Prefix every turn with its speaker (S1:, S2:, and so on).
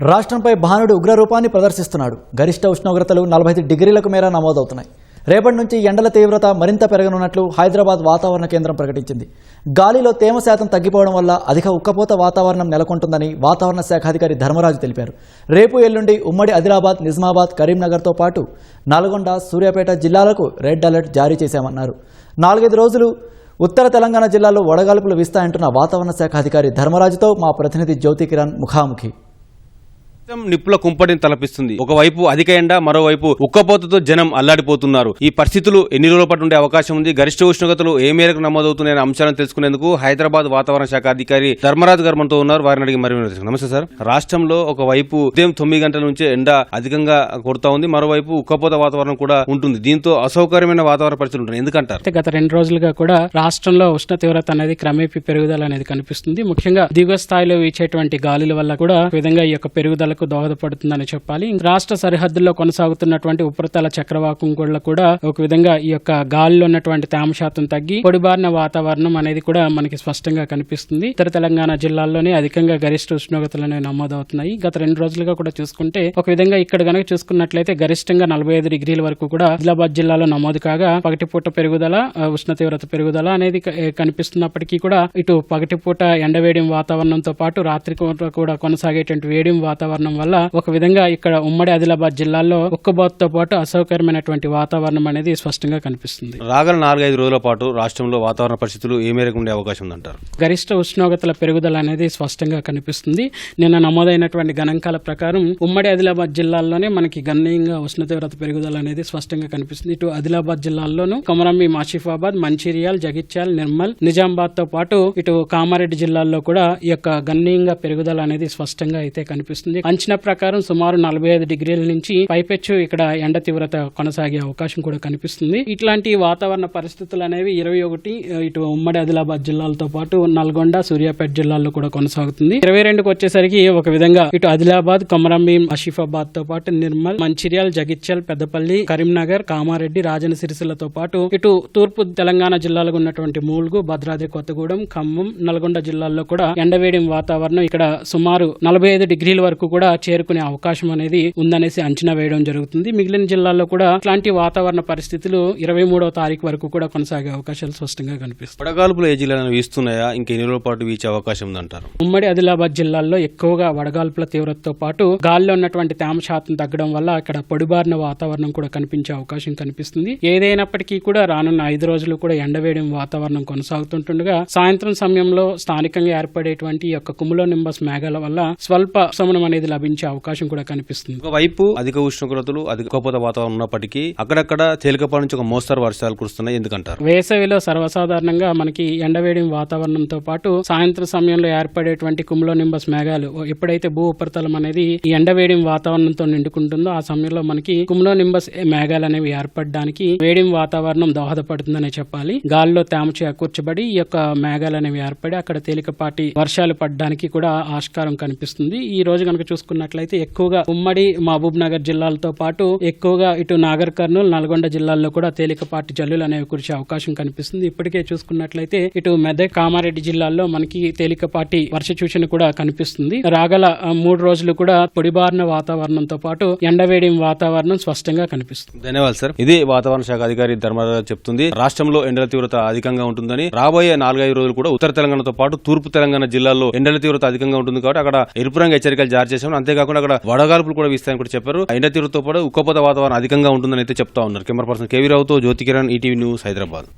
S1: రాష్ట్రంపై భానుడు ఉగ్రరూపాన్ని ప్రదర్శిస్తున్నాడు. గరిష్ట ఉష్ణోగ్రతలు 45 డిగ్రీలకు మేర నమోదవుతున్నాయి. రేపటి నుంచి ఎండల తీవ్రత మరింత పెరగనున్నట్లు హైదరాబాద్ వాతావరణ కేంద్రం ప్రకటించింది. గాలిలో తేమ శాతం తగ్గిపోవడం వల్ల అధిక ఉక్కపోత వాతావరణం నెలకొంటుందని వాతావరణ శాఖ అధికారి ధర్మరాజు తెలిపారు. రేపు ఎల్లుండి ఉమ్మడి ఆదిలాబాద్, నిజామాబాద్, కరీంనగర్తో పాటు నల్గొండ, సూర్యాపేట జిల్లాలకు రెడ్ అలర్ట్ జారీ చేశామన్నారు. 4-5 రోజులు ఉత్తర తెలంగాణ జిల్లాలో వడగాల్పులు వీస్తాయంటున్న వాతావరణ శాఖ అధికారి ధర్మరాజుతో మా ప్రతినిధి జ్యోతి కిరణ్ ముఖాముఖి.
S2: నిప్పుల కుంపటిని తలపిస్తుంది. ఒకవైపు అధిక ఎండ, మరోవైపు ఉక్కపోతతో జనం అల్లాడిపోతున్నారు. ఈ పరిస్థితులు ఎన్ని రోజుల పాటు ఉండే అవకాశం ఉంది, గరిష్ట ఉష్ణోగ్రతలు ఏ మేరకు నమోదవుతున్నాయనే అంశాలను తెలుసుకునేందుకు హైదరాబాద్ వాతావరణ శాఖ అధికారి ధర్మరాజు గారు మనతో ఉన్నారు. వారిని అడిగి మరి నమస్తే సార్. రాష్ట్రంలో ఒకవైపు ఉదయం 9 గంటల నుంచే ఎండ అధికంగా కొడతా ఉంది, మరోవైపు ఉక్కపోత వాతావరణం కూడా ఉంటుంది. దీంతో అసౌకర్యమైన వాతావరణ పరిస్థితులు ఉంటాయి. ఎందుకంటారు?
S3: గత 2 రోజులుగా కూడా రాష్ట్రంలో ఉష్ణ తీవ్రత అనేది క్రమేపీ పెరుగుదల అనేది కనిపిస్తుంది. ముఖ్యంగా దిగువ స్థాయిలో వీచేటువంటి గాలుల వల్ల కూడా విధంగా ఈ యొక్క పెరుగుదల దోహదపడుతుందని చెప్పాలి. రాష్ట్ర సరిహద్దుల్లో కొనసాగుతున్నటువంటి ఉపరితల చక్రవాకం కూడా ఒక విధంగా ఈ యొక్క గాలిలో ఉన్నటువంటి తేమ శాతం తగ్గి పొడిబారిన వాతావరణం అనేది కూడా మనకి స్పష్టంగా కనిపిస్తుంది. ఉత్తర తెలంగాణ జిల్లాల్లోనే అధికంగా గరిష్ట ఉష్ణోగ్రతలు అనేవి నమోదవుతున్నాయి. గత 2 రోజులుగా కూడా చూసుకుంటే ఒక విధంగా ఇక్కడ గనక చూసుకున్నట్లయితే గరిష్టంగా 45 డిగ్రీల వరకు కూడా ఆదిలాబాద్ జిల్లాలో నమోదు కాగా పగటిపూట పెరుగుదల, ఉష్ణ తీవ్రత పెరుగుదల అనేది కనిపిస్తున్నప్పటికీ కూడా ఇటు పగటిపూట ఎండవేడిం వాతావరణంతో పాటు రాత్రి కూడా కొనసాగేటువంటి వేడిం వాతావరణం వల్ల ఒక విధంగా ఇక్కడ ఉమ్మడి ఆదిలాబాద్ జిల్లాలో ఉక్కబోతతో పాటు అసౌకర్యమైనటువంటి వాతావరణం అనేది స్పష్టంగా కనిపిస్తుంది.
S2: రాగల 4-5 రోజుల పాటు రాష్ట్రంలో వాతావరణ పరిస్థితులు ఏ మేరకు ఉండే అవకాశం ఉందంటారు?
S3: గరిష్ట ఉష్ణోగ్రతల పెరుగుదల అనేది స్పష్టంగా కనిపిస్తుంది. నిన్న నమోదైనటువంటి గణాంకాల ప్రకారం ఉమ్మడి ఆదిలాబాద్ జిల్లాల్లోనే మనకి గణనీయంగా ఉష్ణ తీవ్రత పెరుగుదల అనేది స్పష్టంగా కనిపిస్తుంది. ఇటు ఆదిలాబాద్ జిల్లాల్లోనూ కొమరంభీం, ఆసిఫాబాద్, మంచిర్యాల్, జగిత్యాల్, నిర్మల్, నిజామాబాద్ తో పాటు ఇటు కామారెడ్డి జిల్లాల్లో కూడా ఈ యొక్క గణనీయంగా పెరుగుదల అనేది స్పష్టంగా అయితే కనిపిస్తుంది. అంచనా ప్రకారం సుమారు 45 డిగ్రీల నుంచి పైపెచ్చు ఇక్కడ ఎండ తీవ్రత కొనసాగే అవకాశం కూడా కనిపిస్తుంది. ఇట్లాంటి వాతావరణ పరిస్థితులు అనేవి 21 ఇటు ఉమ్మడి ఆదిలాబాద్ జిల్లాలతో పాటు నల్గొండ, సూర్యాపేట జిల్లాల్లో కూడా కొనసాగుతుంది. 22కు వచ్చేసరికి ఒక విధంగా ఇటు ఆదిలాబాద్, కొమరంభీం, ఆసిఫాబాద్ తో పాటు నిర్మల్, మంచిర్యాల్, జగిత్యాల్, పెద్దపల్లి, కరీంనగర్, కామారెడ్డి, రాజన్న సిరిసిల్లతో పాటు ఇటు తూర్పు తెలంగాణ జిల్లాలో ఉన్నటువంటి మూల్గు, భద్రాద్రి కొత్తగూడెం, ఖమ్మం, నల్గొండ జిల్లాల్లో కూడా ఎండవేడిం వాతావరణం ఇక్కడ సుమారు 45 డిగ్రీల వరకు కూడా చేరుకునే అవకాశం అనేది ఉందనేసి అంచనా వేయడం జరుగుతుంది. మిగిలిన జిల్లాల్లో కూడా ఇట్లాంటి వాతావరణ పరిస్థితులు 23వ తారీఖు వరకు కూడా కొనసాగే అవకాశాలు స్పష్టంగా కనిపిస్తాయి.
S2: వడగాల్పులు ఏ జిల్లాలో వీస్తున్నాయా, ఇంకా ఎన్ని రోజుల పాటు వీచే అవకాశం ఉందంటారు?
S3: ఉమ్మడి ఆదిలాబాద్ జిల్లాల్లో ఎక్కువగా వడగాల్పుల తీవ్రతతో పాటు గాలిలో ఉన్నటువంటి తేమ శాతం తగ్గడం వల్ల అక్కడ పొడిబారిన వాతావరణం కూడా కనిపించే అవకాశం కనిపిస్తుంది. ఏదైనప్పటికీ కూడా రానున్న 5 రోజులు కూడా ఎండవేడిం వాతావరణం కొనసాగుతుండగా సాయంత్రం సమయంలో స్థానికంగా ఏర్పడేటువంటి యొక్క కుములో నింబస్ మేఘాల వల్ల స్వల్ప ఉపశమనం అనేది లభించే అవకాశం కూడా కనిపిస్తుంది.
S2: ఒకవైపు అధిక ఉష్ణోగ్రతలు, అధిక ఉక్కపోత వాతావరణం ఉన్నప్పటికీ అక్కడక్కడ తేలికపాటి నుంచి ఒక మోస్తరు వర్షాలు కురుస్తున్నాయి. ఎందుకంటారు?
S3: వేసవిలో సర్వసాధారణంగా మనకి ఎండవేడిం వాతావరణంతో పాటు సాయంత్రం సమయంలో ఏర్పడేటువంటి కుములో నింబస్ మేఘాలు ఎప్పుడైతే భూ ఉపరితలం అనేది ఈ ఎండవేడిం వాతావరణంతో నిండుకుంటుందో ఆ సమయంలో మనకి కుములో నింబస్ మేఘాలు అనేవి ఏర్పడడానికి వేడిం వాతావరణం దోహదపడుతుందనే చెప్పాలి. గాలిలో తేమ కూర్చబడి ఈ యొక్క మేఘాలు అనేవి ఏర్పడి అక్కడ తేలికపాటి వర్షాలు పడడానికి కూడా ఆస్కారం కనిపిస్తుంది. ఈ రోజు కనుక చూసుకున్నట్లయితే ఎక్కువగా ఉమ్మడి మహబూబ్ నగర్ జిల్లాలతో పాటు ఎక్కువగా ఇటు నాగర్ కర్నూలు, నల్గొండ జిల్లాల్లో కూడా తేలికపాటి జల్లులు అనేవి కురిసే అవకాశం కనిపిస్తుంది. ఇప్పటికే చూసుకున్నట్లయితే ఇటు మెదక్, కామారెడ్డి జిల్లాల్లో మనకి తేలికపాటి వర్ష సూచన కూడా కనిపిస్తుంది. రాగల 3 రోజులు కూడా పొడిబారిన వాతావరణంతో పాటు ఎండవేడిం వాతావరణం స్పష్టంగా కనిపిస్తుంది.
S2: ధన్యవాదాలు సార్. ఇది వాతావరణ శాఖ అధికారి ధర్మరాజు చెప్తుంది. రాష్ట్రంలో ఎండల తీవ్రత అధికంగా ఉంటుందని, రాబోయే 4-5 రోజులు కూడా ఉత్తర తెలంగాణతో పాటు తూర్పు తెలంగాణ జిల్లాల్లో ఎండల తీవ్రత అధికంగా ఉంటుంది కాబట్టి అక్కడ ఎరుపు రంగు హెచ్చరికలు జారీ చేశారు. అంతేకాకుండా అక్కడ వడగాల్పులు కూడా వీస్తాయని కూడా చెప్పారు. ఎండ తీవ్రతతో పాటు ఉక్కపోత వాతావరణం అధికంగా ఉంటుందని అయితే చెప్తా ఉన్నారు. కెమెరా పర్సన్ కేవీ రావుతో జ్యోతి కిరణ్, ఈటీవీ న్యూస్, హైదరాబాద్.